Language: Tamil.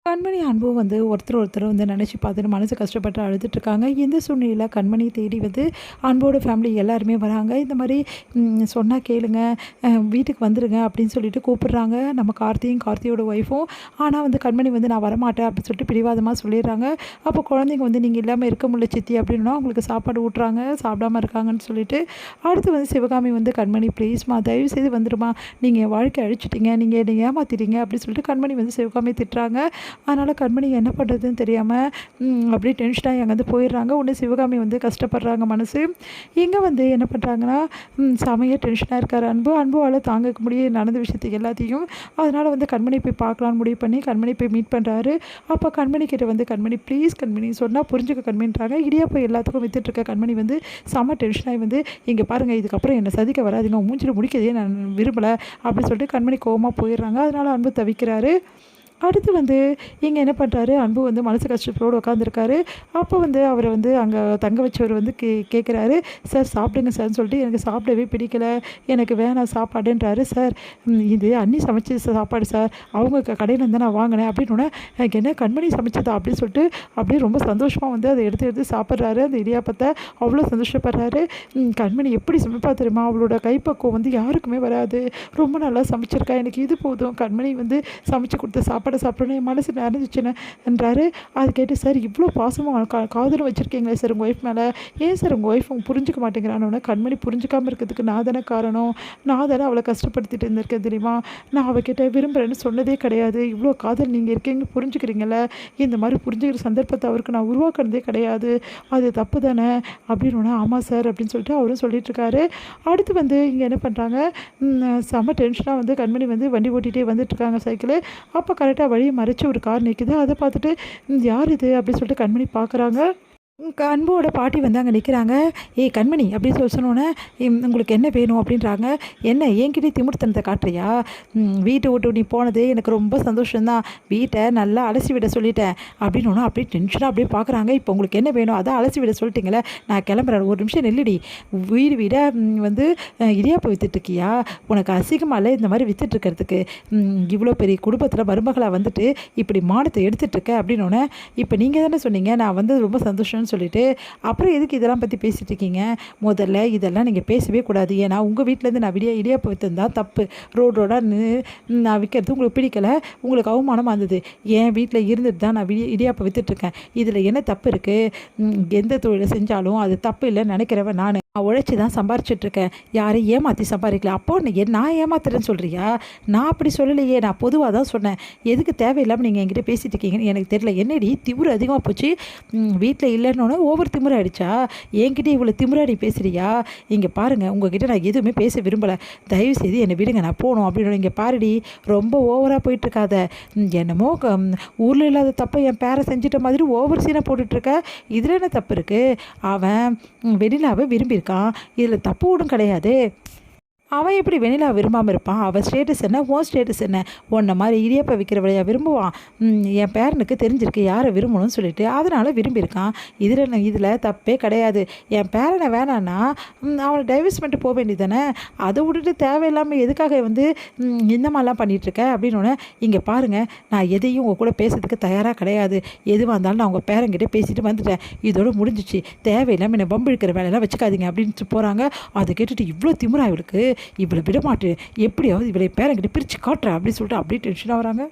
கண்மணி அன்பும் வந்து ஒருத்தர் வந்து நினச்சி பார்த்துட்டு மனசு கஷ்டப்பட்டு அழுதுட்டுருக்காங்க. இந்த சூழ்நிலையில் கண்மணி தேடி வந்து அன்போட ஃபேமிலி எல்லாருமே வராங்க. இந்த மாதிரி சொன்னால் கேளுங்க, வீட்டுக்கு வந்துடுங்க அப்படின்னு சொல்லிட்டு கூப்பிடுறாங்க நம்ம கார்த்தியோட ஒய்ஃபும். ஆனால் வந்து கண்மணி வந்து நான் வரமாட்டேன் அப்படின்னு சொல்லிட்டு பிடிவாதமாக சொல்லிடுறாங்க. அப்போ குழந்தைங்க வந்து நீங்கள் இல்லாமல் இருக்க முடியல சித்தி அப்படின்னா அவங்களுக்கு சாப்பாடு ஊட்டுறாங்க, சாப்பிடாமல் இருக்காங்கன்னு சொல்லிட்டு. அடுத்து வந்து சிவகாமி வந்து கண்மணி ப்ளீஸ்மா தயவு செய்து வந்துடுமா, நீங்கள் என் வாழ்க்கை அழிச்சிட்டிங்க, நீங்கள் என்னை ஏமாற்றிட்டீங்க அப்படின்னு சொல்லிட்டு கண்மணி வந்து சிவகாமி திட்டுறாங்க. அதனால் கண்மணி என்ன பண்ணுறதுன்னு தெரியாமல் அப்படியே டென்ஷனாகி அங்கேருந்து போயிடுறாங்க. ஒன்று சிவகாமி வந்து கஷ்டப்படுறாங்க மனசு. இங்கே வந்து என்ன பண்ணுறாங்கன்னா செமையாக டென்ஷனாக இருக்கார் அன்புவால் தாங்கக்க முடிய நடந்த விஷயத்துக்கு எல்லாத்தையும். அதனால் வந்து கண்மணி போய் பார்க்கலான்னு முடிவு பண்ணி கண்மணி போய் மீட் பண்ணுறாரு. அப்போ கண்மணி கிட்ட வந்து கண்மணி ப்ளீஸ் கண்மணி சொன்னால் புரிஞ்சுக்க கண்மணின்றாங்க. இடியாப்போ எல்லாத்துக்கும் வித்துட்ருக்க கண்மணி வந்து செம்ம டென்ஷனாகி வந்து இங்கே பாருங்கள், இதுக்கப்புறம் என்னை சதிக்க வராதிங்க, மூஞ்சில் முடிக்கதே நான் விரும்பலை அப்படின்னு சொல்லிட்டு கண்மணி கோவமாக போயிடுறாங்க. அதனால் அன்பு தவிக்கிறாரு. அடுத்து வந்து இங்கே என்ன பண்ணுறாரு, அன்பு வந்து மனசு கஷ்டத்தோடு உட்காந்துருக்காரு. அப்போ வந்து அவரை வந்து அங்கே தங்க வச்சவர் வந்து கேட்குறாரு, சார் சாப்பிடுங்க சார்ன்னு சொல்லிட்டு. எனக்கு சாப்பிடவே பிடிக்கலை, எனக்கு வேணாம் சாப்பாடுன்றாரு. சார் இது அண்ணி சமைச்ச சாப்பாடு சார், அவங்க கடையில் இருந்தால் நான் வாங்கினேன் அப்படின்னோடனே எனக்கு என்ன கண்மணி சமைச்சதா அப்படின்னு சொல்லிட்டு அப்படியே ரொம்ப சந்தோஷமாக வந்து அதை எடுத்து சாப்பிட்றாரு. அந்த இடியாப்பத்தை அவ்வளோ சந்தோஷப்படுறாரு. கண்மணி எப்படி சமைப்பா தெரியுமா, அவளோட கைப்பக்குவம் வந்து யாருக்குமே வராது, ரொம்ப நல்லா சமைச்சிருக்கா, எனக்கு இது போதும், கண்மணி வந்து சமைச்சு கொடுத்த சாப்பிடணும் என் மனசு நிறைஞ்சிச்சுன்னுன்றாரு. அது கேட்டு சார் இவ்வளோ பாசமாக காதலும் வச்சுருக்கீங்களே சார் உங்கள் ஒய்ஃப் மேலே, ஏன் சார் உங்கள் ஒய்ஃப் புரிஞ்சிக்க மாட்டேங்கிறான்னு. கண்மணி புரிஞ்சிக்காமல் இருக்கிறதுக்கு நான் தானே காரணம், நான் தானே அவளை கஷ்டப்படுத்திட்டு இருந்திருக்கேன் தெரியுமா, நான் அவகிட்ட விரும்புகிறேன்னு சொன்னதே கிடையாது, இவ்வளோ காதல் நீங்கள் இருக்கீங்கன்னு புரிஞ்சுக்கிறீங்கள, இந்த மாதிரி புரிஞ்சுக்கிற சந்தர்ப்பத்தை அவருக்கு நான் உருவாக்குனதே கிடையாது, அது தப்பு தானே அப்படின்னு. ஆமாம் சார் அப்படின்னு சொல்லிட்டு அவரும் சொல்லிட்டுருக்காரு. அடுத்து வந்து இங்கே என்ன பண்ணுறாங்க, செம்ம டென்ஷனாக வந்து கண்மணி வந்து வண்டி ஓட்டிகிட்டே வந்துட்டுருக்காங்க சைக்கிளு. அப்போ கரெக்டாக வழியை மறைச்சி ஒரு கார் நிற்குது. அதை பார்த்துட்டு யார் இது அப்படின்னு சொல்லிட்டு கண்மணி பார்க்குறாங்க. அன்போட பாட்டி வந்து அங்கே நிற்கிறாங்க. ஏய் கண்மணி அப்படின்னு சொன்னோன்னே உங்களுக்கு என்ன வேணும் அப்படின்றாங்க. என்ன என்கிட்டே திமிர்த்தனத்தை காட்டுறியா, வீட்டை விட்டு நீ போனது எனக்கு ரொம்ப சந்தோஷம்தான், வீட்டை நல்லா அலசி விட சொல்லிட்டேன் அப்படின்னு அப்படியே டென்ஷனாக அப்படியே பார்க்குறாங்க. இப்போ உங்களுக்கு என்ன வேணும், அதான் அலசி விட சொல்லிட்டீங்களே, நான் கிளம்புறேன், ஒரு நிமிஷம் நெல்லுடி, வீட வந்து இடியாப்பம் விற்றுட்ருக்கியா, உனக்கு அசிங்கமாக இல்லை இந்த மாதிரி விற்றுட்ருக்கிறதுக்கு, இவ்வளோ பெரிய குடும்பத்தில் மருமகளாக வந்துட்டு இப்படி மானத்தை எடுத்துகிட்ருக்க அப்படின்னோடனே, இப்போ நீங்கள் தானே சொன்னீங்க நான் வந்து ரொம்ப சந்தோஷம் சொல்லிட்டு அப்புறம் எதுக்கு இதெல்லாம் பற்றி பேசிகிட்டு இருக்கீங்க, முதல்ல இதெல்லாம் நீங்கள் பேசவே கூடாது, ஏன்னா உங்கள் வீட்டிலேருந்து நான் இடியாப்பம் விற்றுந்தான் தப்பு, ரோடாக நான் விற்கிறது உங்களுக்கு பிடிக்கலை, உங்களுக்கு அவமானமாக இருந்தது, என் வீட்டில் இருந்துட்டு தான் நான் இடியாப்பம் விற்றுட்ருக்கேன், இதில் என்ன தப்பு இருக்குது, எந்த தொழிலை செஞ்சாலும் அது தப்பு இல்லைன்னு நினைக்கிறவன் நான் உழைச்சி தான் சம்பாரிச்சிட்ருக்கேன், யாரையும் ஏமாற்றி சம்பாதிக்கல. அப்போ நான் ஏமாத்துறேன்னு சொல்கிறியா, நான் அப்படி சொல்லலையே, நான் பொதுவாக தான் சொன்னேன், எதுக்கு தேவையில்லாமல் நீங்கள் என்கிட்ட பேசிகிட்டு இருக்கீங்கன்னு எனக்கு தெரியல, என்னடி திமிரு அதிகமாக போச்சு, வீட்டில் இல்லைன்னு ஓவர் திமிர ஆகிடுச்சா, என்கிட்ட இவ்வளோ திமிராடி பேசுகிறியா, இங்கே பாருங்கள் உங்ககிட்ட நான் எதுவுமே பேச விரும்பலை, தயவுசெய்து என்னை விடுங்க நான் போகணும் அப்படின்னு. இங்கே பாருடி ரொம்ப ஓவராக போயிட்டுருக்காத, என்னமோ ஊரில் இல்லாத தப்பை என் பேரை செஞ்சிட்ட மாதிரி ஓவர் சீனாக போட்டுட்ருக்க, இதில் என்ன தப்பு இருக்குது, அவன் வெண்ணிலாவை விரும்பியிருக்கான், இதில் தப்பு ஒன்றும் கிடையாது, அவன் எப்படி வெண்ணிலா விரும்பாமல் இருப்பான், அவன் ஸ்டேட்டஸ் என்ன உன் ஸ்டேட்டஸ் என்ன, உன்ன மாதிரி இடியப்ப விற்கிற வழியாக விரும்புவான், என் பேரனுக்கு தெரிஞ்சிருக்கு யாரை விரும்பணும்னு சொல்லிட்டு அதனால் விரும்பியிருக்கான், இதில் தப்பே கிடையாது, என் பேரனை வேணான்னா அவனை டைவர்ஸ் பண்ணிட்டு போக வேண்டியதானே, அதை விட்டுட்டு தேவையில்லாமல் எதுக்காக வந்து இந்த மாதிரிலாம் பண்ணிகிட்ருக்க அப்படின்னு. இங்கே பாருங்கள் நான் எதையும் உங்கள் கூட பேசுறதுக்கு தயாராக கிடையாது, எதுவாக இருந்தாலும் நான் உங்கள் பேரங்கிட்ட பேசிட்டு வந்துட்டேன், இதோட முடிஞ்சிச்சு, தேவையில்லாமல் என்னை பம்பு இழுக்கிற வேலையெல்லாம் வச்சுக்காதீங்க அப்படின்னு போகிறாங்க. அதை கேட்டுட்டு இவ்வளோ திமிரா இவளுக்கு, இவளை விட மாட்டேன், எப்படியாவது இவளை பேரங்கிட்ட பிரித்து காட்டுறேன் அப்படின்னு சொல்லிட்டு அப்படியே டென்ஷனாக வராங்க.